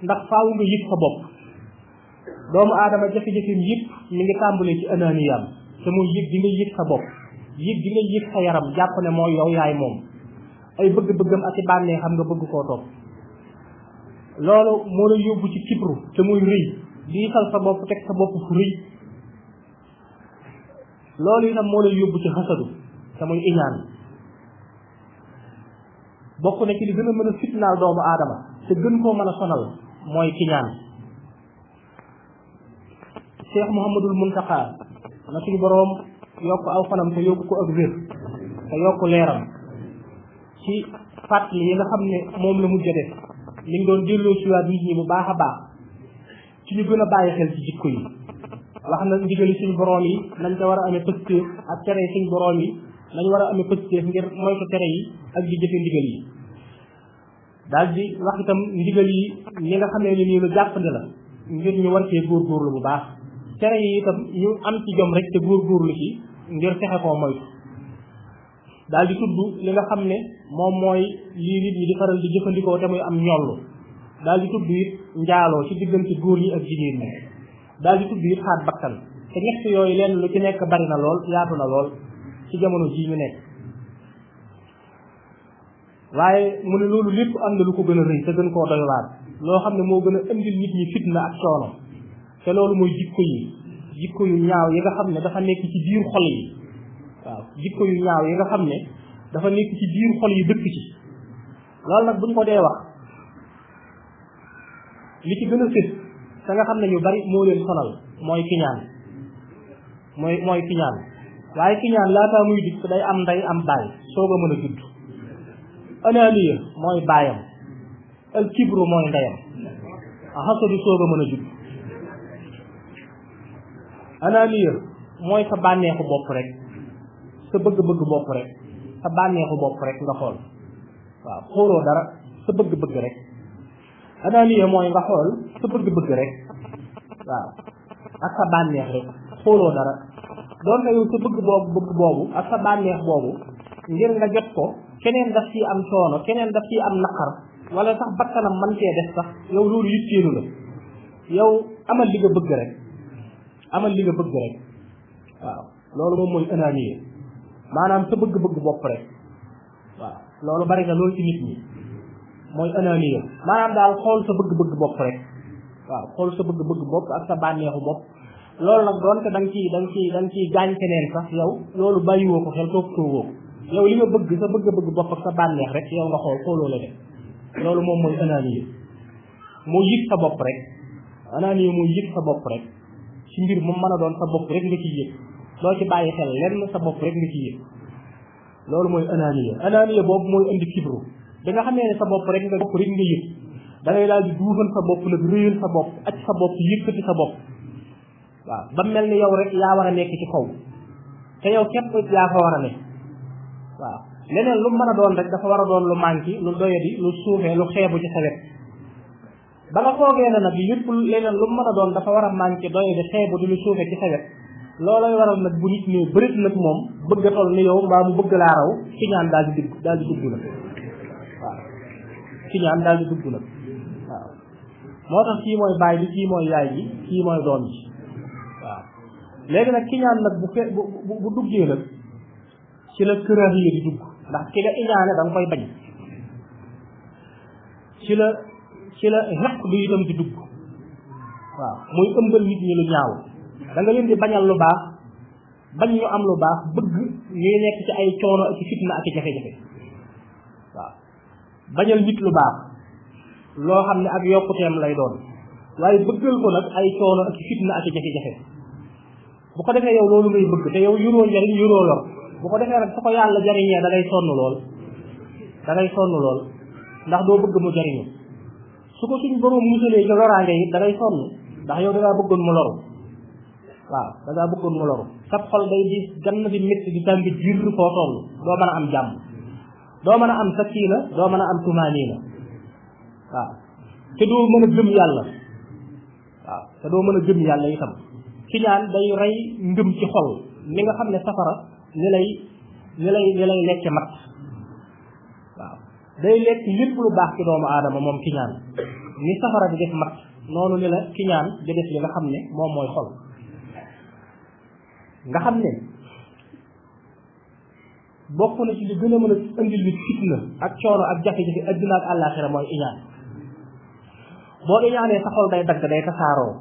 ndax faaw nga yëg sa bopp doomu aadama jafe-jafeem yëpp mi ngi tàmbalee ci ananiyaam te muy yëg di nga yëg sa bopp yëg di nga yëg sa yaram jàpp ne mooy yow yaay moom ay bëgg-bëggam ak i bànnee xam nga bëgg koo topp loolu moo la yóbbu ci kibru te muy rëy diisal sa bopp teg sa bopp fu rëy loolu itam moo la yóbbu ci xasadu te muy iñaan bokk na ci li gën a mën a fitnaal doomu aadama te gën koo mën a sonal mooy kiñaan Cheikh Mouhamadul Muntaqa na suñu boroom yokk aw fanam te yokk ko ak wér te yokk leeram ci fàttali yi nga xam ne moom la mujj a def li ngi doon delloo siwaat nit ñi bu baax a baax ci ñu gën a bàyyi xel ci jikko yi wax na ndigali suñu boroom yi nañ ko war a amee pëstéef ak tere suñu boroom yi nañ war a amee pëstéef ngir moytu tere yi ak di jëfe ndigal yi daal di wax itam ndigal yi ñi nga xam ne nii lu jàppandi la ngir ñu war cee góorgóorlu bu baax tere yi itam ñu am ci jom rek te góorgóorlu ci ngir fexe koo moytu daal di tudd li nga xam ne moom mooy lii nit ñi di faral di jëfandikoo te muy am ñollu daal di tudd it njaaloo ci diggante góor ñi ak jigéen ñi daal di tudd it xaat bakkan te ñett yooyu leen lu ci nekk bari na lool yaatu na lool ci jamono jii ñu nekk waaye mu ne loolu lépp am na lu ko gën a rëy te gën koo doy waar loo xam ne moo gën a indil nit ñi fitna ak coono te loolu mooy jikko yu ñaaw yi nga xam ne dafa nekk ci biir xol yi waaw jikko yu ñaaw yi nga xam ne dafa nekk ci biir xol yi dëkk ci loolu nag buñ ko dee wax li ci gën a fës te nga xam ne ñu bari moo leen sonal mooy kiñaan mooy kiñaan waaye kiñaan laataa muy dikk day am ndey am baay soog a mën a judd ananiya mooy baayam al kibru mooy ndeyam xasadu soog a mën a judd ananiya mooy sa bànneexu bopp rek sa bëgg-bëgg bopp rek sa bànneexu bopp rek nga xool waaw xooloo dara sa bëgg-bëgg rek ananiya mooy nga xool sa bëgg-bëgg rek waaw ak sa bànneex rek xooloo dara doon na yow sa bëgg boobu ak sa bànneex boobu ngir nga jot ko keneen daf ciy am coono keneen daf ciy am naqar wala sax bakkanam man cee def sax yow loolu yitteelu la yow amal li nga bëgg rek waaw loolu moom mooy ananiya maanaam sa bëgg-bëgg bopp rek waaw loolu bari na loolu ci nit ñi mooy ananiya maanaam daal xool sa bëgg-bëgg bopp rek waaw xool sa bëgg-bëgg bopp ak sa bànneexu bopp loolu nag doonte da nga ciy gaañ keneen sax yow loolu bàyyiwoo ko xel toppatoowoo ko yow li nga bëgg sa bëgg-bëgg bopp ak sa bànneex rek yow nga xooloo la def loolu moom mooy ananiya moo yëg sa bopp rek ananiya mooy yëg sa bopp rek ci mbir mu mën a doon sa bopp rek nga ciy yëg doo ci bàyyi xel lenn sa bopp rek nga ciy yëg loolu mooy ananiya boobu mooy indi kibru da nga xam ne sa bopp rek nga yëg da ngay daal di duufal sa bopp nag réyal sa bopp ak sa bopp yëkkati sa bopp waaw ba mel ni yow rek yaa war a nekk ci kaw te yow képp yaa fa war a ne waaw leneen lu mën a doon rek dafa war a doon lu manqué lu doyadi lu suufee lu xeebu ci sa wet ba nga foogee ne nag lépp leneen lu mën a doon dafa war a manqué doyadi xeebu di lu suufee ci sa wet loolay waral nag bu nit ne bërit nag moom bëgg a toll ni yow mbaa mu bëgg laa raw ci ñaan daal di dugg nag waaw ci ñaan daal di dugg nag waaw moo tax kii mooy baay bi kii mooy yaay ji kii mooy doom ji waaw léegi nag ki ñaan nag bu duggee nag ci la këraahiya di dugg ndax ki nga iñaane da nga koy bañ ci la xeq du itam di dugg waaw muy ëmbal nit ñi lu ñaaw da nga leen di bañal lu baax bañ ñu am lu baax bëgg ñuy nekk ci ay coono ak fitna ak jafe-jafe waaw bañal nit lu baax loo xam ne ak yokkuteem lay doon waaye bëggal ko nag ay coono ak fitna ak jafe-jafe bu ko defee yow loolu ngay bëgg te yow yuroo njariñ yuroo lor bu ko defee nag su ko yàlla jariñee da ngay sonn lool ndax doo bëgg mu jariñu su ko suñu borom musalee ci loraange it da ngay sonn ndax yow da ngaa bëggoon mu loru waaw da ngaa bëggoon mu loru sab xol day di gann di métti di tàmbi jir foo toll doo mën a am jàmm doo mën a am sakina doo mën a am tumaaniina waaw te doo mën a gëm yàlla itam ci ñaan day rey ngëm ci xol ni nga xam ne safara ni lay lekke mat waaw day lekk lépp lu baax ci doomu aadama moom ki ñaan ni safara di def mat noonu ni la kiñaan di def li nga xam ne moom mooy xol nga xam ne bokk na ci li gën a mën a indil nit fitna ak coono ak jafe-jafe adduna ak àllaaxira mooy iñaan boo iñaanee sa xol day dagg day tasaaroo